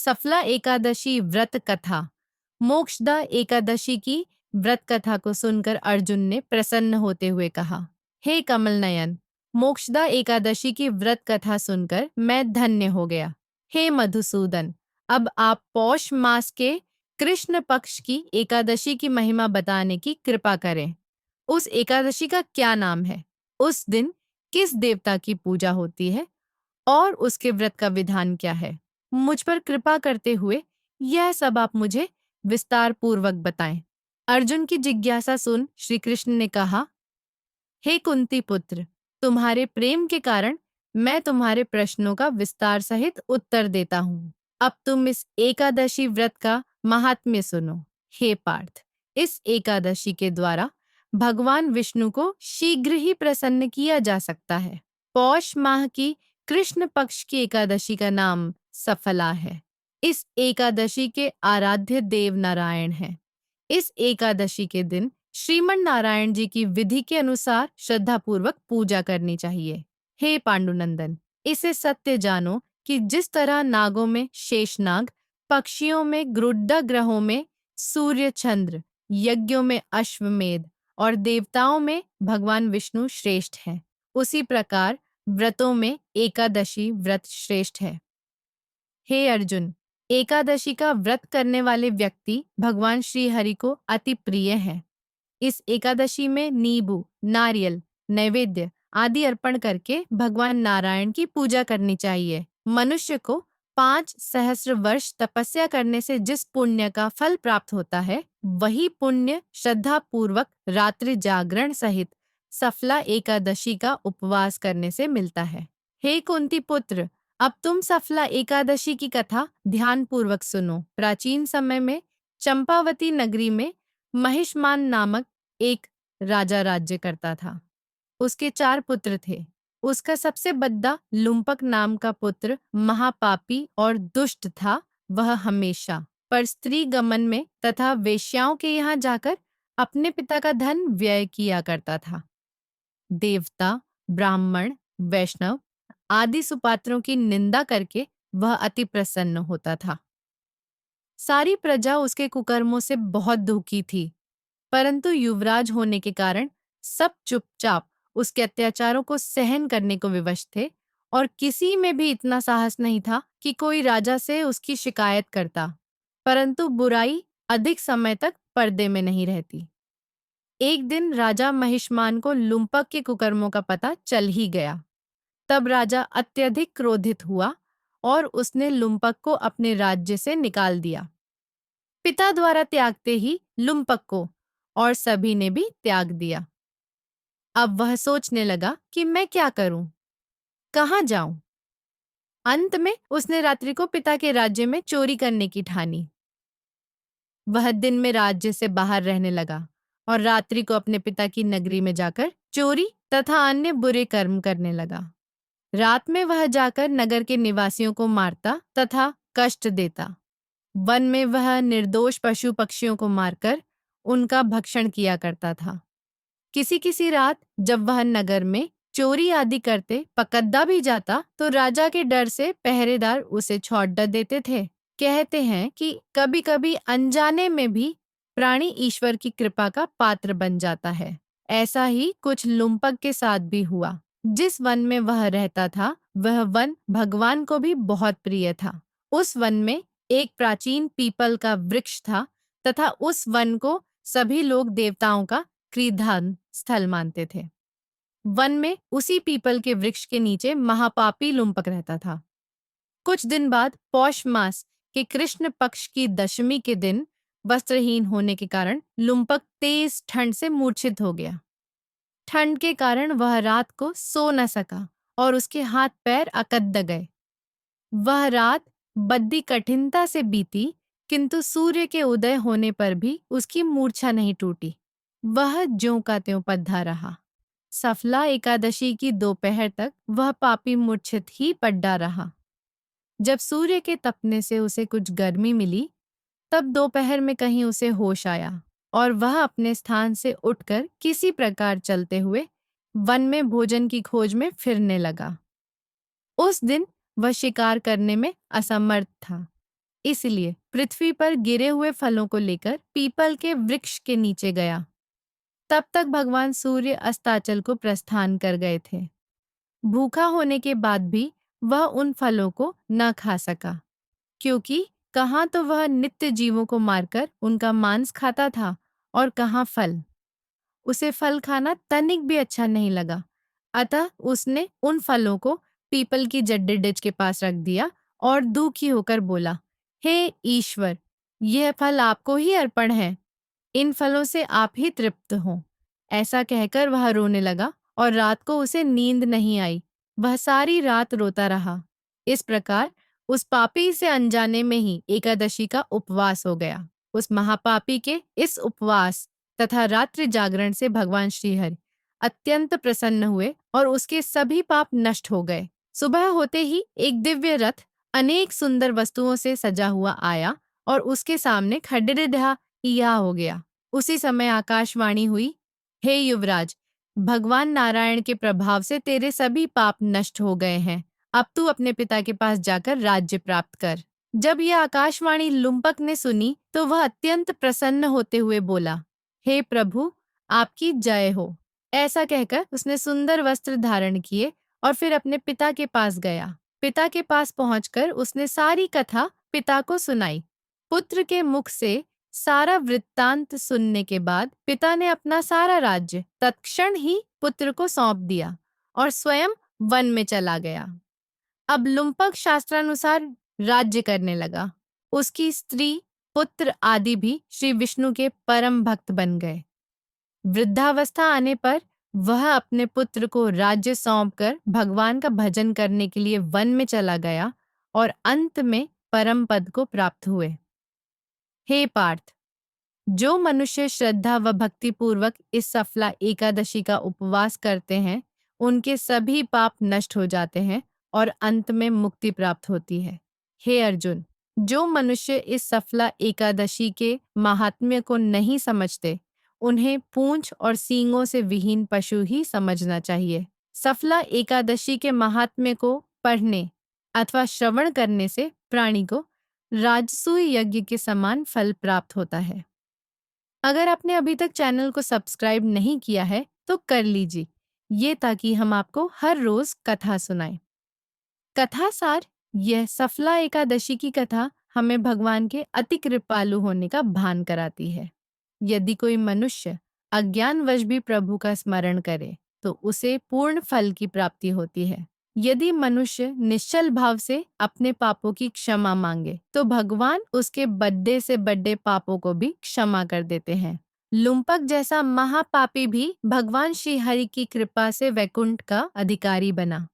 सफला एकादशी व्रत कथा। मोक्षदा एकादशी की व्रत कथा को सुनकर अर्जुन ने प्रसन्न होते हुए कहा, हे कमल नयन, मोक्षदा एकादशी की व्रत कथा सुनकर मैं धन्य हो गया। हे मधुसूदन, अब आप पौष मास के कृष्ण पक्ष की एकादशी की महिमा बताने की कृपा करें। उस एकादशी का क्या नाम है? उस दिन किस देवता की पूजा होती है और उसके व्रत का विधान क्या है? मुझ पर कृपा करते हुए यह सब आप मुझे विस्तार पूर्वक बताएं। अर्जुन की जिज्ञासा सुन श्री कृष्ण ने कहा, हे कुंती पुत्र, तुम्हारे प्रेम के कारण मैं तुम्हारे प्रश्नों का विस्तार सहित उत्तर देता हूँ। अब तुम इस एकादशी व्रत का महात्म्य सुनो। हे पार्थ, इस एकादशी के द्वारा भगवान विष्णु को शीघ्र ही प्रसन्न किया जा सकता है। पौष माह की कृष्ण पक्ष की एकादशी का नाम सफला है। इस एकादशी के आराध्य देव नारायण हैं। इस एकादशी के दिन श्रीमन नारायण जी की विधि के अनुसार श्रद्धापूर्वक पूजा करनी चाहिए। हे पांडुनंदन, इसे सत्य जानो कि जिस तरह नागों में शेषनाग, पक्षियों में गरुड़, ग्रहों में सूर्य चंद्र, यज्ञों में अश्वमेध और देवताओं में भगवान विष्णु श्रेष्ठ हैं, उसी प्रकार व्रतों में एकादशी व्रत श्रेष्ठ है। हे अर्जुन, एकादशी का व्रत करने वाले व्यक्ति भगवान श्री हरि को अति प्रिय हैं। इस एकादशी में नींबू, नारियल, नैवेद्य आदि अर्पण करके भगवान नारायण की पूजा करनी चाहिए। मनुष्य को 5 सहस्र वर्ष तपस्या करने से जिस पुण्य का फल प्राप्त होता है, वही पुण्य श्रद्धा पूर्वक रात्रि जागरण सहित सफला एकादशी का उपवास करने से मिलता है। हे कुंती पुत्र, अब तुम सफला एकादशी की कथा ध्यान पूर्वक सुनो। प्राचीन समय में चंपावती नगरी में महिष्मान नामक एक राजा राज्य करता था। उसके 4 पुत्र थे। उसका सबसे बड़ा लुम्पक नाम का पुत्र महापापी और दुष्ट था। वह हमेशा पर स्त्री गमन में तथा वेश्याओं के यहाँ जाकर अपने पिता का धन व्यय किया करता था। देवता, ब्राह्मण, वैष्णव आदि सुपात्रों की निंदा करके वह अति प्रसन्न होता था। सारी प्रजा उसके कुकर्मों से बहुत दुखी थी, परंतु युवराज होने के कारण सब चुपचाप उसके अत्याचारों को सहन करने को विवश थे और किसी में भी इतना साहस नहीं था कि कोई राजा से उसकी शिकायत करता। परंतु बुराई अधिक समय तक पर्दे में नहीं रहती। एक दिन राजा महिष्मान को लुम्पक के कुकर्मों का पता चल ही गया। तब राजा अत्यधिक क्रोधित हुआ और उसने लुम्पक को अपने राज्य से निकाल दिया। पिता द्वारा त्यागते ही लुम्पक को और सभी ने भी त्याग दिया। अब वह सोचने लगा कि मैं क्या करूं, कहाँ जाऊं। अंत में उसने रात्रि को पिता के राज्य में चोरी करने की ठानी। वह दिन में राज्य से बाहर रहने लगा और रात्रि को अपने पिता की नगरी में जाकर चोरी तथा अन्य बुरे कर्म करने लगा। रात में वह जाकर नगर के निवासियों को मारता तथा कष्ट देता। वन में वह निर्दोष पशु पक्षियों को मारकर उनका भक्षण किया करता था। किसी किसी रात जब वह नगर में चोरी आदि करते पकड़ा भी जाता तो राजा के डर से पहरेदार उसे छोड़ देते थे। कहते हैं कि कभी कभी अनजाने में भी प्राणी ईश्वर की कृपा का पात्र बन जाता है। ऐसा ही कुछ लुम्पक के साथ भी हुआ। जिस वन में वह रहता था वह वन भगवान को भी बहुत प्रिय था। उस वन में एक प्राचीन पीपल का वृक्ष था तथा उस वन को सभी लोग देवताओं का क्रीडान स्थल मानते थे। वन में उसी पीपल के वृक्ष के नीचे महापापी लुम्पक रहता था। कुछ दिन बाद पौष मास के कृष्ण पक्ष की दशमी के दिन वस्त्रहीन होने के कारण लुम्पक तेज ठंड से मूर्छित हो गया। ठंड के कारण वह रात को सो न सका और उसके हाथ पैर अकद्द गए। वह रात बद्दी कठिनता से बीती, किंतु सूर्य के उदय होने पर भी उसकी मूर्छा नहीं टूटी। वह ज्यों का त्यों पद्धा रहा। सफला एकादशी की दोपहर तक वह पापी मूर्छित ही पड्डा रहा। जब सूर्य के तपने से उसे कुछ गर्मी मिली, तब दोपहर में कहीं उसे होश आया और वह अपने स्थान से उठकर किसी प्रकार चलते हुए वन में भोजन की खोज में फिरने लगा। उस दिन वह शिकार करने में असमर्थ था। इसलिए पृथ्वी पर गिरे हुए फलों को लेकर पीपल के वृक्ष के नीचे गया। तब तक भगवान सूर्य अस्ताचल को प्रस्थान कर गए थे। भूखा होने के बाद भी वह उन फलों को न खा सका, क्योंकि कहाँ तो वह नित्य जीवों को मारकर उनका मांस खाता था और कहाँ फल। उसे फल खाना तनिक भी अच्छा नहीं लगा, अतः उसने उन फलों को पीपल की जड्डी डिच के पास रख दिया और दुखी होकर बोला, हे ईश्वर, यह फल आपको ही अर्पण है। इन फलों से आप ही तृप्त हो। ऐसा कहकर वह रोने लगा और रात को उसे नींद नहीं आई। वह सारी रात रोता रहा। इस प्रकार उस पापी से अनजाने में ही एकादशी का उपवास हो गया। उस महापापी के इस उपवास तथा रात्रि जागरण से भगवान श्रीहरि अत्यंत प्रसन्न हुए और उसके सभी पाप नष्ट हो गए। सुबह होते ही एक दिव्य रथ अनेक सुंदर वस्तुओं से सजा हुआ आया और उसके सामने खड़िरिढ़ा यह हो गया। उसी समय आकाशवाणी हुई, हे युवराज, भगवान नारायण के प्रभाव से तेरे सभी पाप नष्ट हो गए हैं। अब तू अपने पिता के पास जाकर राज्य प्राप्त कर। जब यह आकाशवाणी लुम्पक ने सुनी तो वह अत्यंत प्रसन्न होते हुए बोला, हे प्रभु, आपकी जय हो। ऐसा कहकर उसने सुंदर वस्त्र धारण किए और फिर अपने पिता के पास गया। पिता के पास पहुंचकर उसने सारी कथा पिता को सुनाई। पुत्र के मुख से सारा वृत्तांत सुनने के बाद पिता ने अपना सारा राज्य तत्क्षण ही पुत्र को सौंप दिया और स्वयं वन में चला गया। अब लुम्पक शास्त्रानुसार राज्य करने लगा। उसकी स्त्री, पुत्र आदि भी श्री विष्णु के परम भक्त बन गए। वृद्धावस्था आने पर वह अपने पुत्र को राज्य सौंपकर भगवान का भजन करने के लिए वन में चला गया और अंत में परम पद को प्राप्त हुए। हे पार्थ, जो मनुष्य श्रद्धा व भक्ति पूर्वक इस सफला एकादशी का उपवास करते हैं, उनके सभी पाप नष्ट हो जाते हैं और अंत में मुक्ति प्राप्त होती है। हे अर्जुन, जो मनुष्य इस सफला एकादशी के महात्म्य को नहीं समझते, उन्हें पूंछ और सींगों से विहीन पशु ही समझना चाहिए। सफला एकादशी के महात्म्य को पढ़ने अथवा श्रवण करने से प्राणी को राजसूय यज्ञ के समान फल प्राप्त होता है। अगर आपने अभी तक चैनल को सब्सक्राइब नहीं किया है तो कर लीजिए, ये ताकि हम आपको हर रोज कथा सुनाएं। कथा सार, यह सफला एकादशी की कथा हमें भगवान के अति कृपालु होने का भान कराती है। यदि कोई मनुष्य अज्ञानवश भी प्रभु का स्मरण करे तो उसे पूर्ण फल की प्राप्ति होती है। यदि मनुष्य निश्चल भाव से अपने पापों की क्षमा मांगे तो भगवान उसके बड़े से बड़े पापों को भी क्षमा कर देते हैं। लुम्पक जैसा महापापी भी भगवान श्री हरि की कृपा से वैकुंठ का अधिकारी बना।